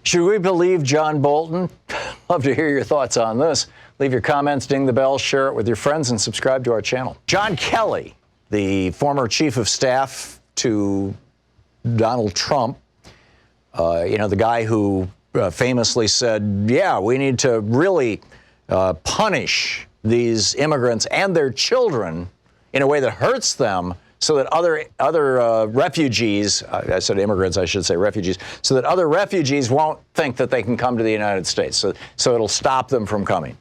Should we believe John Bolton? Love to hear your thoughts on this. Leave your comments, ding the bell, share it with your friends, and subscribe to our channel. John Kelly, the former chief of staff to Donald Trump, the guy who famously said, yeah, we need to really punish these immigrants and their children in a way that hurts them so that other refugees, I said immigrants, I should say refugees, so that other refugees won't think that they can come to the United States. So it'll stop them from coming.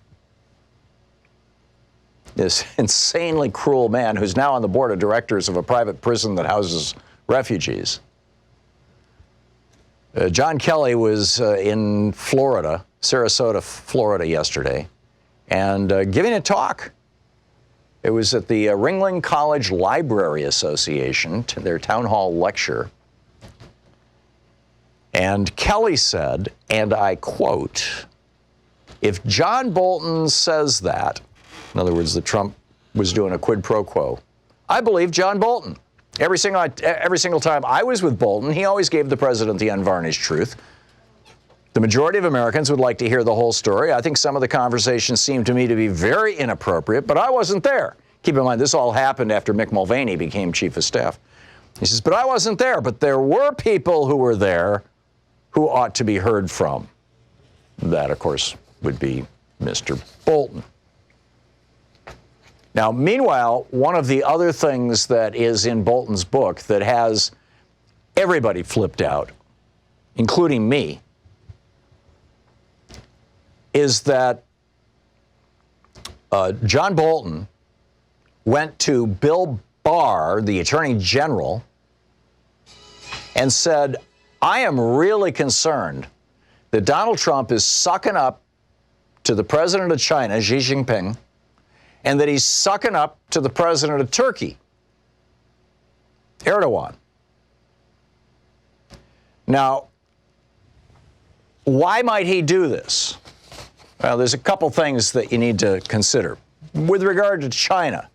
This insanely cruel man who's now on the board of directors of a private prison that houses refugees. John Kelly was in Florida, Sarasota, Florida yesterday, and giving a talk. It was at the Ringling College Library Association, their town hall lecture. And Kelly said, and I quote, if John Bolton says that, in other words, that Trump was doing a quid pro quo, I believe John Bolton. Every single time I was with Bolton, he always gave the president the unvarnished truth. The majority of Americans would like to hear the whole story. I think some of the conversations seemed to me to be very inappropriate, but I wasn't there. Keep in mind, this all happened after Mick Mulvaney became chief of staff. He says, but I wasn't there, but there were people who were there who ought to be heard from. That, of course, would be Mr. Bolton. Now, meanwhile, one of the other things that is in Bolton's book that has everybody flipped out, including me, is that John Bolton went to Bill Barr, the Attorney General, and said, I am really concerned that Donald Trump is sucking up to the president of China, Xi Jinping, and that he's sucking up to the president of Turkey, Erdogan. Now, why might he do this? Well, there's a couple things that you need to consider. With regard to China,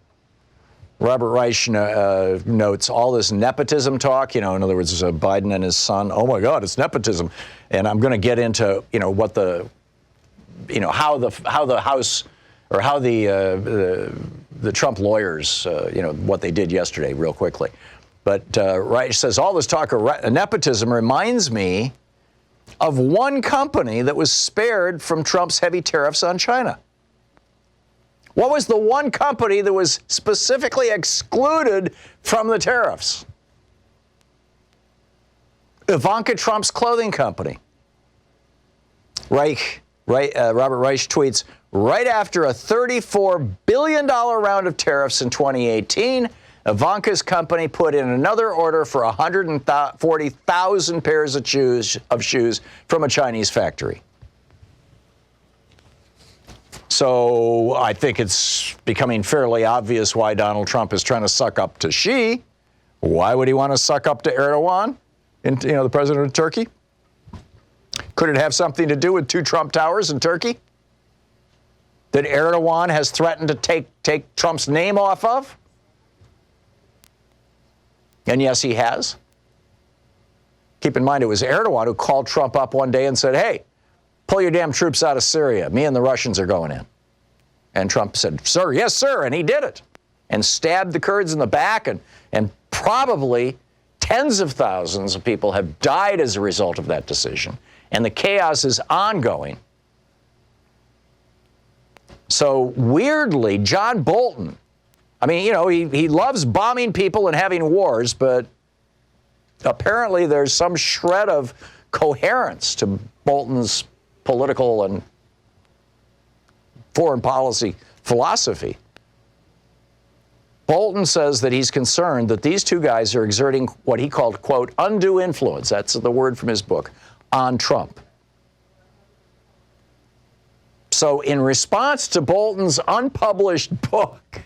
Robert Reich notes all this nepotism talk, in other words, Biden and his son, oh my God, it's nepotism. And I'm going to get into, what the, how the House, or how the Trump lawyers, what they did yesterday real quickly. But Reich says all this talk of nepotism reminds me of one company that was spared from Trump's heavy tariffs on China. What was the one company that was specifically excluded from the tariffs? Ivanka Trump's clothing company. Robert Reich tweets, right after a $34 billion round of tariffs in 2018, Ivanka's company put in another order for 140,000 pairs of shoes from a Chinese factory. So I think it's becoming fairly obvious why Donald Trump is trying to suck up to Xi. Why would he want to suck up to Erdogan, the president of Turkey? Could it have something to do with two Trump towers in Turkey that Erdogan has threatened to take Trump's name off of? And yes, he has. Keep in mind, it was Erdogan who called Trump up one day and said, hey, pull your damn troops out of Syria. Me and the Russians are going in. And Trump said, sir, yes, sir. And he did it. And stabbed the Kurds in the back. And probably tens of thousands of people have died as a result of that decision. And the chaos is ongoing. So weirdly, John Bolton, he loves bombing people and having wars, but apparently there's some shred of coherence to Bolton's political and foreign policy philosophy. Bolton says that he's concerned that these two guys are exerting what he called, quote, undue influence, that's the word from his book, on Trump. So in response to Bolton's unpublished book,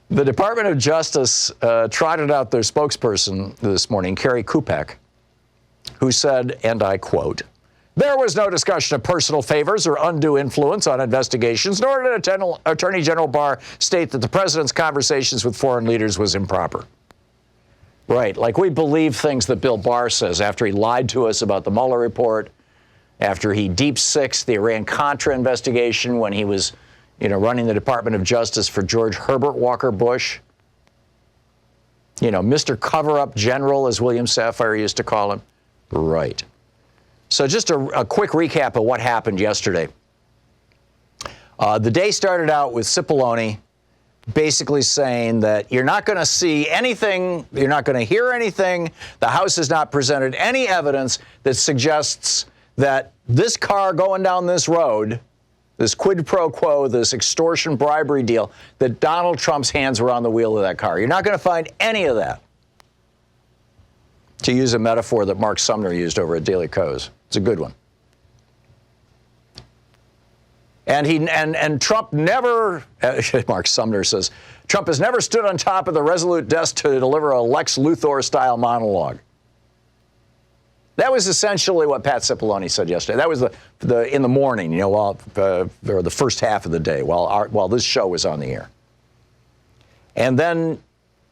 the Department of Justice trotted out their spokesperson this morning, Carrie Kupek, who said, and I quote, there was no discussion of personal favors or undue influence on investigations, nor did Attorney General Barr state that the president's conversations with foreign leaders was improper. Right, like we believe things that Bill Barr says after he lied to us about the Mueller report, after he deep-sixed the Iran-Contra investigation when he was, running the Department of Justice for George Herbert Walker Bush. Mr. Cover-Up General, as William Safire used to call him. Right. So just a quick recap of what happened yesterday. The day started out with Cipollone basically saying that you're not going to see anything, you're not going to hear anything. The House has not presented any evidence that suggests that this car going down this road, this quid pro quo, this extortion bribery deal, that Donald Trump's hands were on the wheel of that car. You're not going to find any of that. To use a metaphor that Mark Sumner used over at Daily Kos. It's a good one. And Trump never, Mark Sumner says, Trump has never stood on top of the Resolute desk to deliver a Lex Luthor-style monologue. That was essentially what Pat Cipollone said yesterday. That was in the morning, while or the first half of the day, while this show was on the air. And then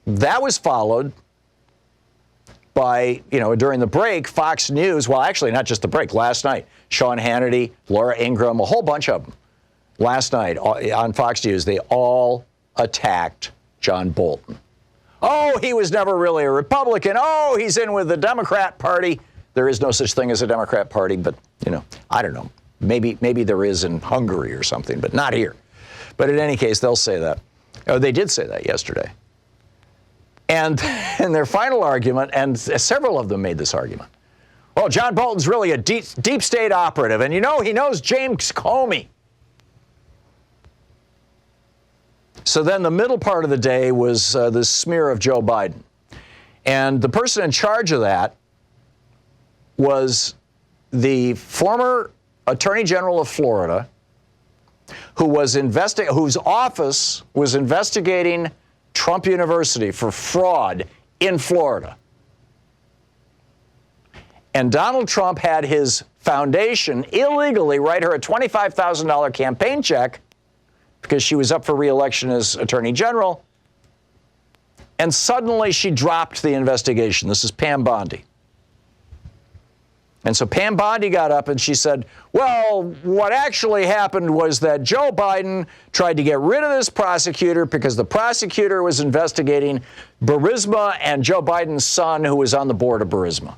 that was followed by, during the break, Fox News, well, actually, not just the break, last night, Sean Hannity, Laura Ingraham, a whole bunch of them, last night on Fox News, they all attacked John Bolton. Oh, he was never really a Republican. Oh, he's in with the Democrat Party. There is no such thing as a Democrat Party, but, I don't know. Maybe there is in Hungary or something, but not here. But in any case, they'll say that. Oh, they did say that yesterday. And in their final argument, and several of them made this argument, well, John Bolton's really a deep state operative, and he knows James Comey. So then the middle part of the day was this smear of Joe Biden. And the person in charge of that was the former Attorney General of Florida, whose office was investigating Trump University for fraud in Florida. And Donald Trump had his foundation illegally write her a $25,000 campaign check because she was up for re-election as Attorney General. And suddenly she dropped the investigation. This is Pam Bondi. And so Pam Bondi got up and she said, well, what actually happened was that Joe Biden tried to get rid of this prosecutor because the prosecutor was investigating Burisma and Joe Biden's son, who was on the board of Burisma.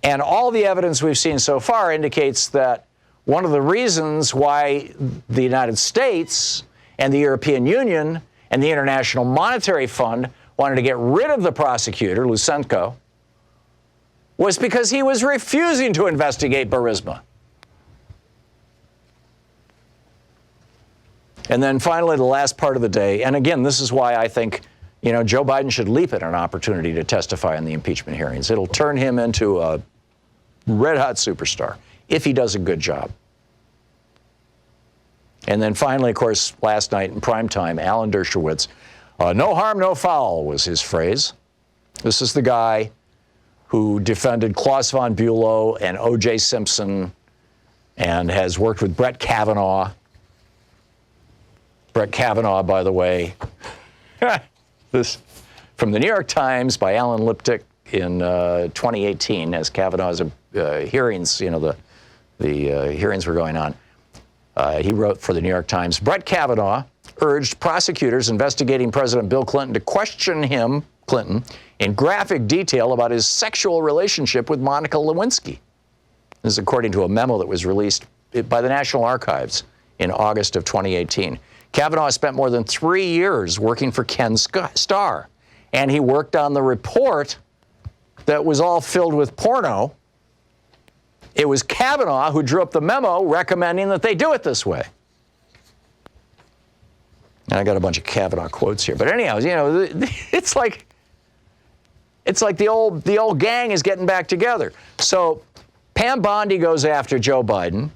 And all the evidence we've seen so far indicates that one of the reasons why the United States and the European Union and the International Monetary Fund wanted to get rid of the prosecutor, Lutsenko, was because he was refusing to investigate Burisma. And then finally, the last part of the day, and again, this is why I think, Joe Biden should leap at an opportunity to testify in the impeachment hearings. It'll turn him into a red-hot superstar if he does a good job. And then finally, of course, last night in prime time, Alan Dershowitz, no harm, no foul was his phrase. This is the guy who defended Klaus von Bülow and O.J. Simpson and has worked with Brett Kavanaugh. Brett Kavanaugh, by the way, this from the New York Times by Alan Liptick in 2018 as Kavanaugh's hearings, the hearings were going on. He wrote for the New York Times, Brett Kavanaugh urged prosecutors investigating President Bill Clinton to question him, Clinton, in graphic detail about his sexual relationship with Monica Lewinsky. This is according to a memo that was released by the National Archives in August of 2018. Kavanaugh spent more than 3 years working for Ken Starr, and he worked on the report that was all filled with porno. It was Kavanaugh who drew up the memo recommending that they do it this way. And I got a bunch of Kavanaugh quotes here. But anyhow, it's like the old gang is getting back together. So Pam Bondi goes after Joe Biden.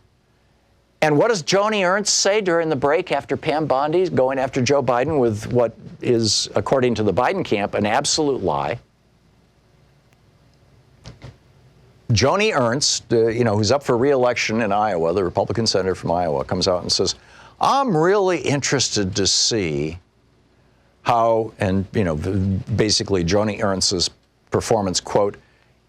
And what does Joni Ernst say during the break after Pam Bondi going after Joe Biden with what is, according to the Biden camp, an absolute lie? Joni Ernst, who's up for re-election in Iowa, the Republican senator from Iowa, comes out and says, I'm really interested to see how, and basically Joni Ernst's performance, quote,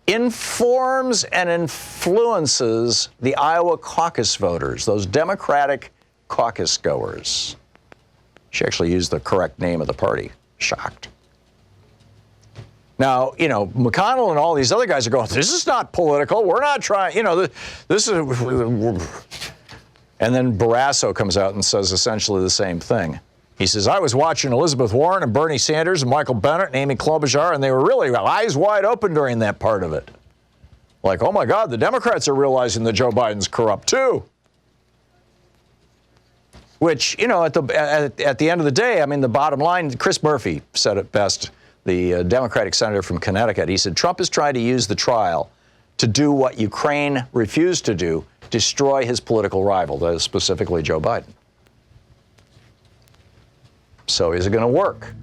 informs and influences the Iowa caucus voters, those Democratic caucus goers. She actually used the correct name of the party. Shocked. Now, McConnell and all these other guys are going, this is not political. We're not trying, this is. And then Barrasso comes out and says essentially the same thing. He says, I was watching Elizabeth Warren and Bernie Sanders and Michael Bennet and Amy Klobuchar, and they were really eyes wide open during that part of it. Like, oh my God, the Democrats are realizing that Joe Biden's corrupt too. Which, at the end of the day, I mean, the bottom line, Chris Murphy said it best, the Democratic senator from Connecticut. He said, Trump is trying to use the trial to do what Ukraine refused to do, destroy his political rival, that is specifically Joe Biden. So is it going to work?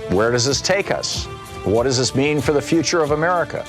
Where does this take us? What does this mean for the future of America?